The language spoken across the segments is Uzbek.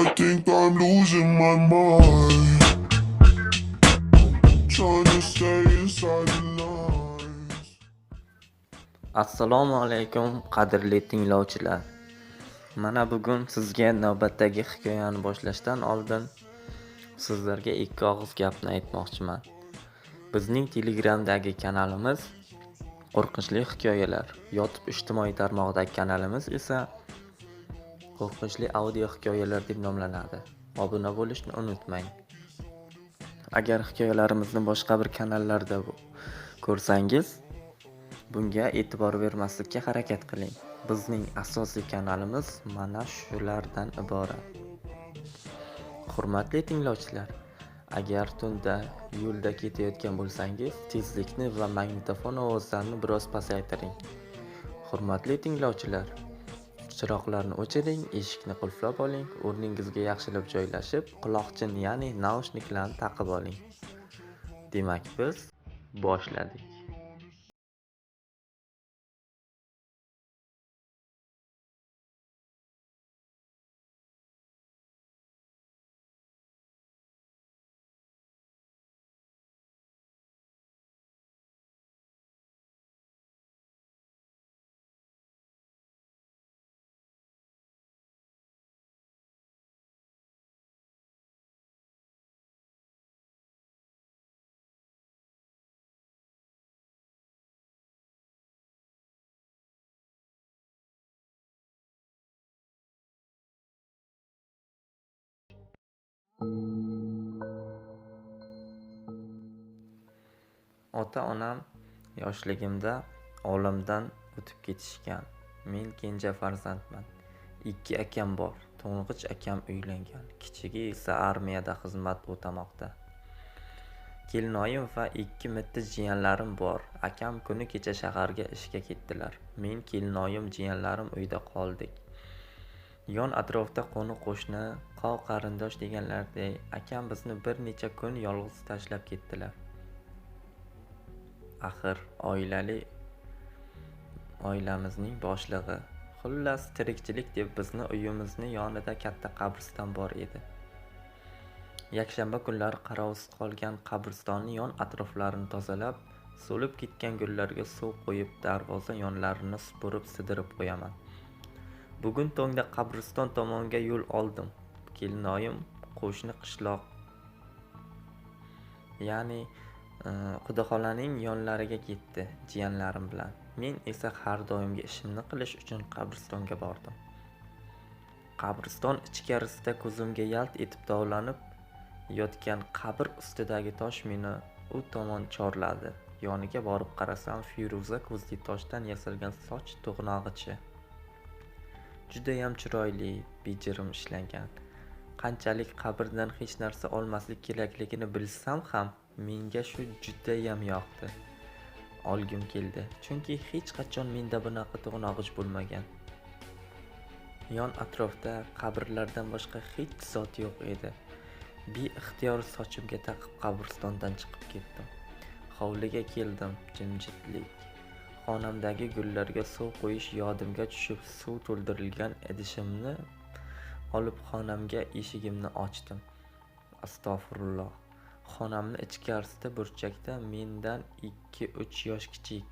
I think I'm losing my mind, trying to stay inside the lines. Assalomu alaykum qadrli tinglovchilar. Mana bugun sizga navbatdagi hikoyani boshlashdan oldin sizlarga ikki og'iz gapni aytmoqchiman. Bizning Telegramdagi kanalimiz qo'rqinchli hikoyalar, YouTube ijtimoiy tarmog'idagi kanalimiz esa qo'rqinchli audio hikoyalar deb nomlanadi. Obuna bo'lishni unutmang. Agar hikoyalarimizni boshqa bir kanallarda ko'rsangiz, bunga e'tibor bermaslikka harakat qiling. Bizning asosiy kanalimiz mana shulardan iborat. Hurmatli tinglovchilar, agar tunda yo'lda ketayotgan bo'lsangiz, tezlikni va magnitofon ovozlarini biroz pasaytiring. Hurmatli tinglovchilar, chiroqlarni o'chiring, eshikni qulflab oling, o'rningizga yaxshilab joylashib, quloqchin ya'ni naushniklarni taqib oling. Demak, biz boshladik. Ota-onam yoshligimda olamdan o'tib ketishgan. Men kenja farzandman. 2 akam bor. To'ng'ich akam uylangan. Kichigi esa armiyada xizmat o'tamoqda. Kelinoyim va 2 mitti jiyanlarim bor. Akam kuni kecha shaharga ishga ketdilar. Men, kelinoyim, jiyanlarim uyda qoldik. Yon atrofda qo'ni-qo'shni, qarindosh deganlardek, akam bizni bir necha kun yolg'iz tashlab ketdilar. Axir oilamizning boshlig'i. Xullas, tirikchilik deb bizni uyimizni yonida katta qabriston bor edi. Yakshanba kunlari qarovsiz qolgan qabristonni yon atroflarini tozalab, so'lib ketgan gullarga suv qo'yib, darvoza yonlarini supurib, sidirib qo'yaman. Bugun tongda qabriston tomonga yo'l oldim. Kelinoyim qo'shni qishloq, ya'ni Xudoxolaning yonlariga ketdi jiyanlarim bilan. Men esa har doimgi ishimni qilish uchun qabristonga bordim. Qabriston ichkarisida ko'zimga yalt etib tovlanib yotgan qabr ustidagi tosh meni u tomon chorladi. Yoniga borib qarasam, firuza ko'zli toshdan yasalgan soch to'g'nog'ichi. Judayam chiroyli, bejirim ishlangan. Qanchalik qabrdan hech narsa olmaslik kerakligini bilsam ham, menga shu judayam yoqdi. Olgim keldi, chunki hech qachon menda bunaqa to'g'nog'ich bo'lmagan. Yon atrofda qabrlardan boshqa hech zot yo'q edi. Beixtiyor sochimga taqib qabristondan chiqib ketdim. Hovliga keldim, jimjitlik. Xonamdagi gullarga suv qo'yish yodimga tushib, suv to'ldirilgan idishimni olib xonamga eshigimni ochdim. Astag'firulloh. Xonamni ichkarisida burchakda mendan 2-3 yosh kichik,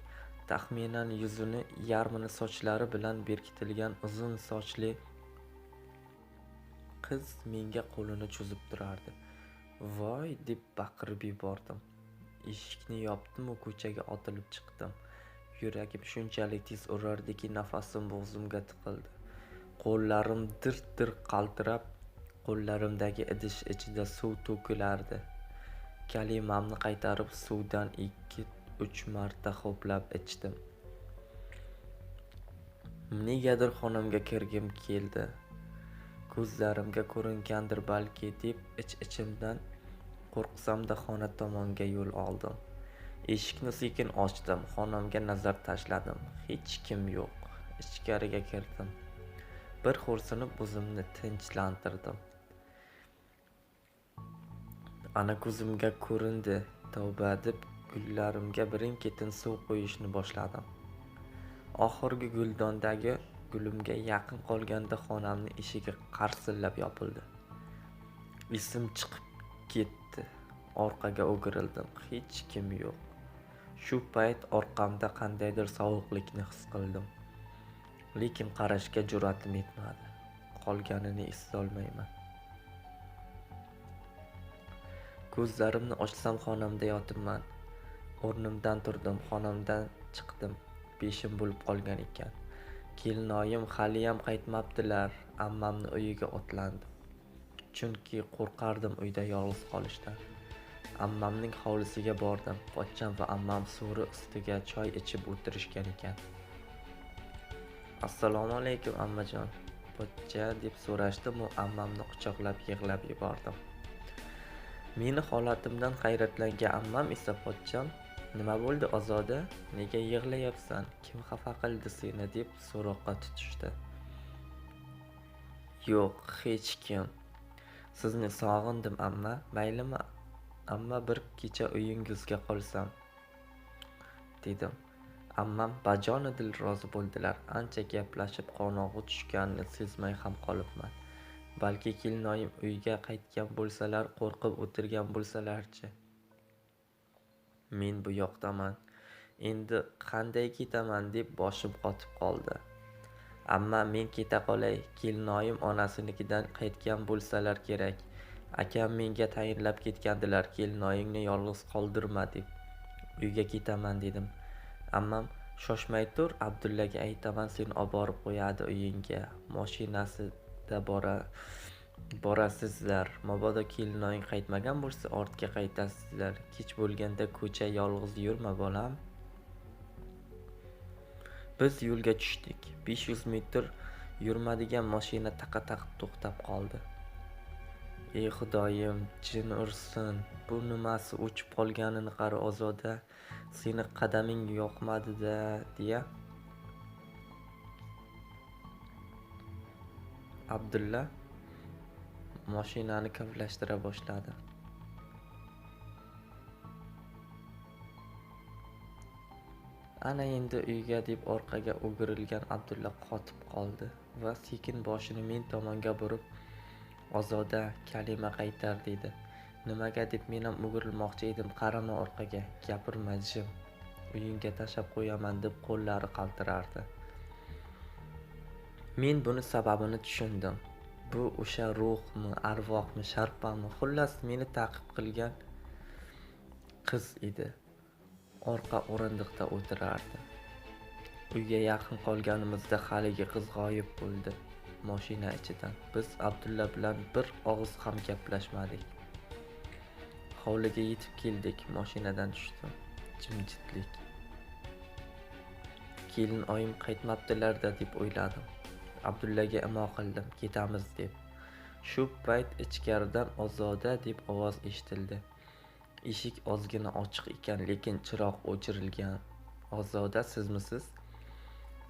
taxminan yuzini yarmini sochlari bilan berkitilgan uzun sochli qiz menga qo'lini cho'zib turardi. Voy deb baqirib yubordim. Eshikni yopdim va ko'chaga otilib chiqdim. Yuragim shunchalik tez urardiki, nafasim bo'g'zimga tiqildi. Qo'llarim dir-dir qaltirab, qo'llarimdagi idish ichida suv to'kilardi. Kalimamni qaytarib suvdan 2-3 marta ho'plab ichdim. Negadir xonamga kirgim keldi. Ko'zlarimga ko'ringandir balki deb ich-ichimdan qo'rqsam-da xona tomonga yo'l oldim. Eshikni sekin ochdim, xonamga nazar tashladim. Hech kim yo'q. Ichkariga kirdim. Bir xo'rsinib o'zimni tinchlantirdim. Ana ko'zimga ko'rindi. Tavba deb gullarimga birin-ketin suv qo'yishni boshladim. Oxirgi guldondagi gulimga yaqin qolganda xonamning eshigi qarsillab yopildi. Esim chiqib ketdi. Orqaga o'girildim. Hech kim yo'q. Shu payt orqamda qandaydir sovuqlikni his qildim. Lekin qarashga jur'atim yetmadi. Qolganini eslolmayman. Ko'zlarimni ochsam xonamda yotibman. O'rnimdan turdim, xonamdan chiqdim. 5 bo'lib qolgan ekan. Kelinoyim haliyam qaytmabdilar. Ammamni uyiga otlandim. Chunki qo'rqardim uyda yolg'iz qolishdan. Ammamning hovlisiga bordim. Pochcham va ammam so'ri ustiga choy ichib o'tirishgan ekan. Assalomu alaykum ammajon. Pochcha deb so'rashdim va ammamni quchoqlab yig'lab yubordim. Meni holatimdan hayratlangan ammam esa pochcham, "Nima bo'ldi Ozoda? Nega yig'layapsan? Kim xafa qildi seni?" deb so'roqqa tutishdi. "Yo'q, hech kim. Sizni sog'indim amma, maylimi? Amma bir kecha uyingizga qolsam," dedim. Ammam bajonidil rozi bo'ldilar. Ancha gaplashib qonog'i tushganini sezmay ham qolibman. Balki kelinoyim uyga qaytgan bo'lsalar, qo'rqib o'tirgan bo'lsalarchi. Men bu yoqdaman. Endi qanday ketaman deb boshim qotib qoldi. Amma men keta qolay, kelinoyim onasinikidan qaytgan bo'lsalar kerak. Akam menga tayinlab ketgandilar, kelinoyingni yolg'iz qoldirma deb. Uyga ketaman dedim. Ammam, "Shoshmay tur, Abdullaga aytaman, seni olib borib qo'yadi uyingga. Mashinasida borasizlar. Mabodo kelinoying qaytmagan bo'lsa, ortga qaytasizlar. Kech bo'lganda ko'cha yolg'iz yurma bolam." Biz yo'lga tushdik. 500 metr yurmadigan mashina taqa-taq to'xtab qoldi. "Ey Xudoyim, jin ursin. Bu nimasi o'chib qolganini qara Ozoda. Seni qadaming yoqmadi-da", deya Abdulla mashinani kavlashtira boshladi. Ana endi uyga deb orqaga o'girilgan Abdulla qotib qoldi va sekin boshini men tomonga burib, "Ozoda, kalima qaytar", dedi. "Nimaga?" deb men ham o'girilmoqchi edim. "Qarama orqaga, gapirma jim. Uyingga tashlab qo'yaman", deb qo'llari qaltirardi. Men buni sababini tushundim. Bu o'sha ruhmi, arvohmi, sharpami, xullas meni ta'qib qilgan qiz edi. Orqa o'rindiqda o'tirardi. Uyga yaqin qolganimizda haligi qiz g'oyib bo'ldi mashina ichidan. Biz Abdulla bilan bir og'iz ham gaplashmadik. Hovliga yetib keldik, mashinadan tushdim. Jimjitlik. Kelin oyim qaytmabdilar-da deb o'yladim. Abdullaga imo qildim, "Ketamiz" deb. Shu payt ichkaridan "Ozoda" deb ovoz eshitildi. Eshik ozgina ochiq ekan, lekin chiroq o'chirilgan. "Ozoda, sizmisiz?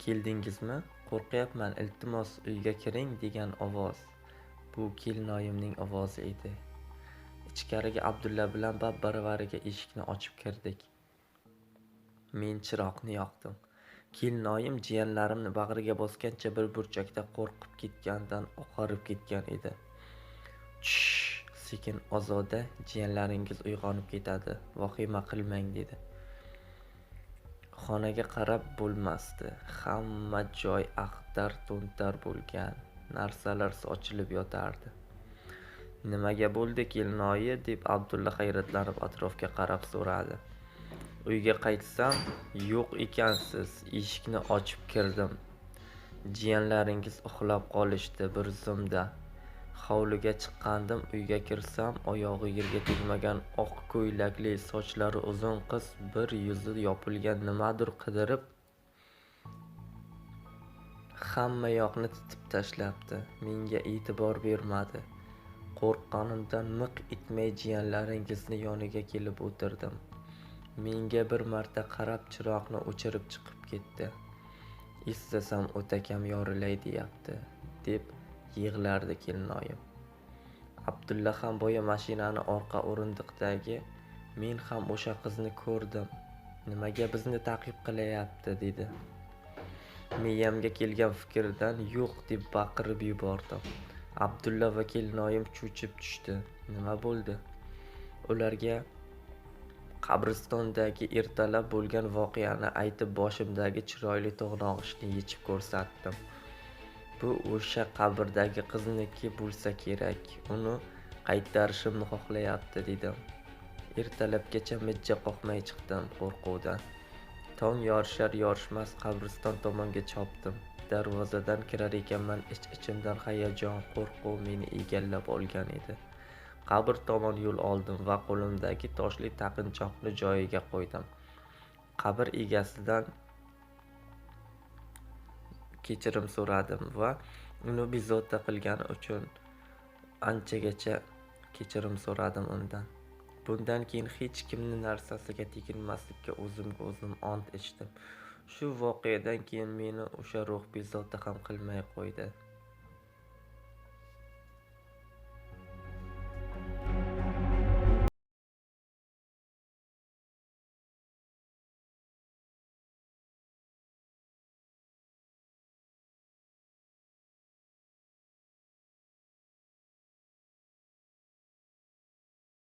Keldingizmi? Qo'rqyapman, iltimos uyga kiring", degan ovoz. Bu kelinoyimning ovozi edi. Ichkariga Abdulla bilan bab-baravariga eshikni ochib kirdik. Men chiroqni yoqdim. Kelinoyim jiyanlarimni bag'riga bosgancha bir burchakda qo'rqib ketgandan oqarib ketgan edi. "Shh, sekin Ozoda, jiyanlaringiz uyg'onib ketadi. Vahima qilmang", dedi. Xonaga qarab bo'lmasdi. Hamma joy axtar-to'ntar bo'lgan. Narsalar sochilib yotardi. "Nimaga bo'ldi kelinoyi?" deb Abdulla hayratlanib atrofga qarab so'radi. Uyga qaytsam, yo'q ekansiz. Eshikni ochib kirdim. Jiyanlaringiz uxlab qolishdi bir zumda. Hovliga chiqqandim, uyga kirsam, oyog'i yerga tegmagan oq ko'ylakli, sochlari uzun qiz bir yuzi yopilgan nimadir qidirib hamma yoqni titib tashlabdi. Menga e'tibor bermadi. Qo'rqqanimdan miq etmay jiyanlaringizni yoniga kelib o'tirdim. Menga bir marta qarab chiroqni o'chirib chiqib ketdi. "Eslasam o'takam yorilay deyapti", deb yig'lardi kelinoyim. Abdulla ham boya mashinani orqa o'rindiqdagi, "Men ham o'sha qizni ko'rdim. Nimaga bizni ta'qib qilyapti", dedi. Miyamga kelgan fikrdan "yo'q" deb baqirib yubordim. Abdulla va kelinoyim cho'chib tushdi. Nima bo'ldi? Ularga qabristondagi ertalab bo'lgan voqeani aytib boshimdagi chiroyli to'g'nog'ichni yechib ko'rsatdim. Bu o'sha qabrdagi qizniki bo'lsa kerak. Uni qaytarishimni xohlayapti dedim. Ertalabgacha mijja qoqmay chiqdim qo'rquvdan. Tong yorishar-yorishmas qabriston tomonga chopdim. Darvozadan kirar ekanman, ich-ichimdan hayajon, qo'rquv meni egallab olgan edi. Qabr tomon yo'l oldim va qo'limdagi toshli taqinchoqni joyiga qo'ydim. Qabr egasidan kechirim so'radim va uni bezovta qilgani uchun anchagacha kechirim so'radim undan. Bundan keyin hech kimni narsasiga teginmaslikka o'zimga o'zim ont ichdim. Shu voqeadan keyin meni o'sha ruh bezovta ham qilmay qo'ydi.